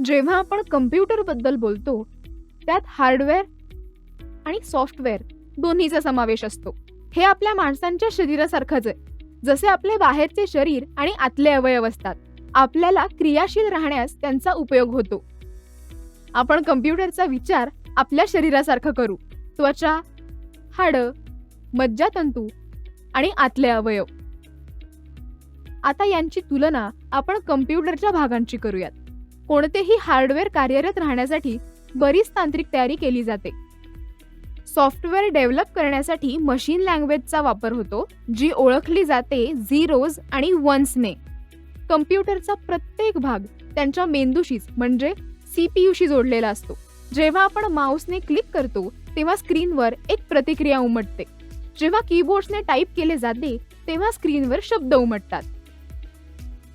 जेव्हा आपण कम्प्युटर बद्दल बोलतो, त्यात हार्डवेअर आणि सॉफ्टवेअर दोन्हीचा समावेश असतो. हे आपल्या माणसांच्या शरीरासारखंच आहे. जसे आपले बाहेरचे शरीर आणि आतले अवयव असतात, आपल्याला क्रियाशील राहण्यास त्यांचा उपयोग होतो. आपण कम्प्युटरचा विचार आपल्या शरीरासारखं करू. त्वचा, हाडं, मज्जातंतू आणि आतले अवयव. आता यांची तुलना आपण कम्प्युटरच्या भागांची करूयात. कोणतेही हार्डवेअर कार्यरत राहण्यासाठी बरीच तांत्रिक तयारी केली जाते. सॉफ्टवेअर डेव्हलप करण्यासाठी मशीन लँग्वेजचा वापर होतो, जी ओळखली जाते झिरोज आणि वन्सने. कम्प्युटरचा प्रत्येक भाग त्यांच्या मेंदूशीच म्हणजे सीपीयूशी जोडलेला असतो. जेव्हा आपण माऊसने क्लिक करतो तेव्हा स्क्रीनवर एक प्रतिक्रिया उमटते. जेव्हा कीबोर्डने टाईप केले जाते तेव्हा स्क्रीनवर शब्द उमटतात.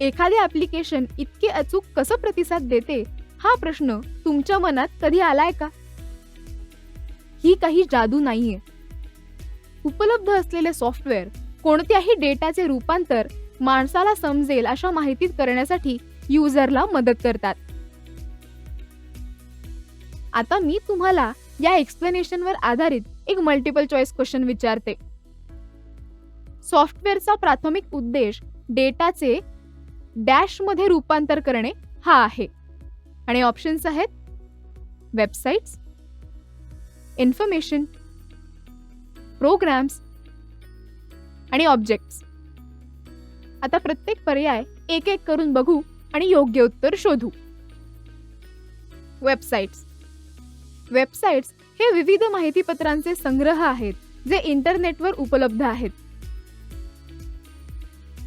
एखादे ॲप्लिकेशन इतके अचूक कसं प्रतिसाद देते, हा प्रश्न तुमच्या मनात कधी आलाय का? ही काही जादू नाहीये. उपलब्ध असलेले सॉफ्टवेअर कोणत्याही डेटाचे रूपांतर माणसाला समजेल अशा माहितीत करण्यासाठी युजरला मदत करतात. आता मी तुम्हाला या एक्सप्लेनेशनवर आधारित एक मल्टिपल चॉईस क्वेश्चन विचारते. सॉफ्टवेअरचा प्राथमिक उद्देश डेटाचे डॅशमध्ये रूपांतर करणे हा आहे. आणि ऑप्शन्स आहेत वेबसाईट्स, इन्फॉर्मेशन, प्रोग्राम्स आणि ऑब्जेक्ट्स. आता प्रत्येक पर्याय एक एक करून बघू आणि योग्य उत्तर शोधू. वेबसाईट्स. वेबसाईट्स हे विविध माहितीपत्रांचे संग्रह आहेत जे इंटरनेटवर उपलब्ध आहेत.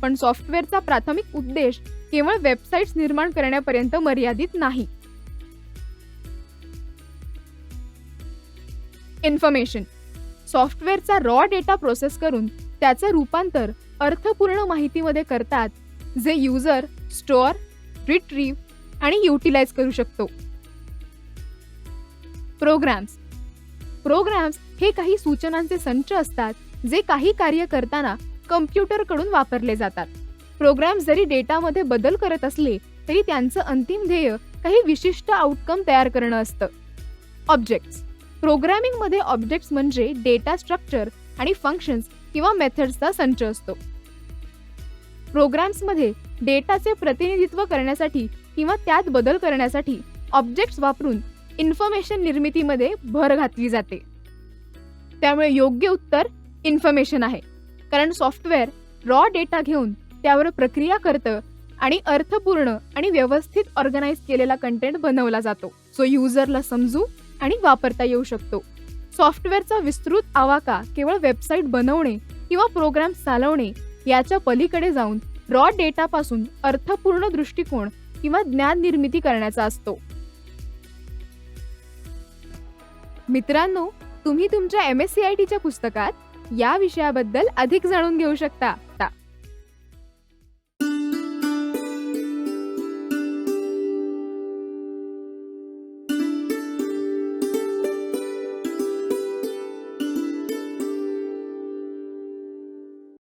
पण सॉफ्टवेअरचा प्राथमिक उद्देश केवळ वेबसाईट्स निर्माण करण्यापर्यंत मर्यादित नाही. इन्फॉर्मेशन. सॉफ्टवेअरचा रॉ डेटा प्रोसेस करून त्याचे रूपांतर अर्थपूर्ण माहितीमध्ये करतात, जे युजर स्टोअर, रिट्रीव्ह आणि युटिलाइज करू शकतो. प्रोग्राम्स. प्रोग्राम्स हे काही सूचनांचे संच असतात, जे काही कार्य करताना कम्प्युटरकडून वापरले जातात. प्रोग्राम्स जरी डेटामध्ये बदल करत असले तरी त्यांचं अंतिम ध्येय काही विशिष्ट आउटकम तयार करणं असतं. ऑब्जेक्ट्स. प्रोग्रामिंगमध्ये ऑब्जेक्ट्स म्हणजे डेटा स्ट्रक्चर आणि फंक्शन्स किंवा मेथड्सचा संच असतो. प्रोग्राम्समध्ये डेटाचे प्रतिनिधित्व करण्यासाठी किंवा त्यात बदल करण्यासाठी ऑब्जेक्ट्स वापरून इन्फॉर्मेशन निर्मितीमध्ये भर घातली जाते. त्यामुळे योग्य उत्तर इन्फॉर्मेशन आहे, कारण सॉफ्टवेअर रॉ डेटा घेऊन त्यावर प्रक्रिया करतं आणि अर्थपूर्ण आणि व्यवस्थित ऑर्गनाइज केलेला कंटेंट बनवला जातो, जो युजरला समजू आणि वापरता येऊ शकतो. सॉफ्टवेअरचा विस्तृत आवाका केवळ वेबसाईट बनवणे किंवा प्रोग्राम चालवणे याच्या पलीकडे जाऊन रॉ डेटापासून अर्थपूर्ण दृष्टिकोन किंवा ज्ञान निर्मिती करण्याचा असतो. मित्रांनो, तुम्ही तुमच्या MSCITच्या पुस्तकात या विषयाबद्दल अधिक जाणून घेऊ शकता.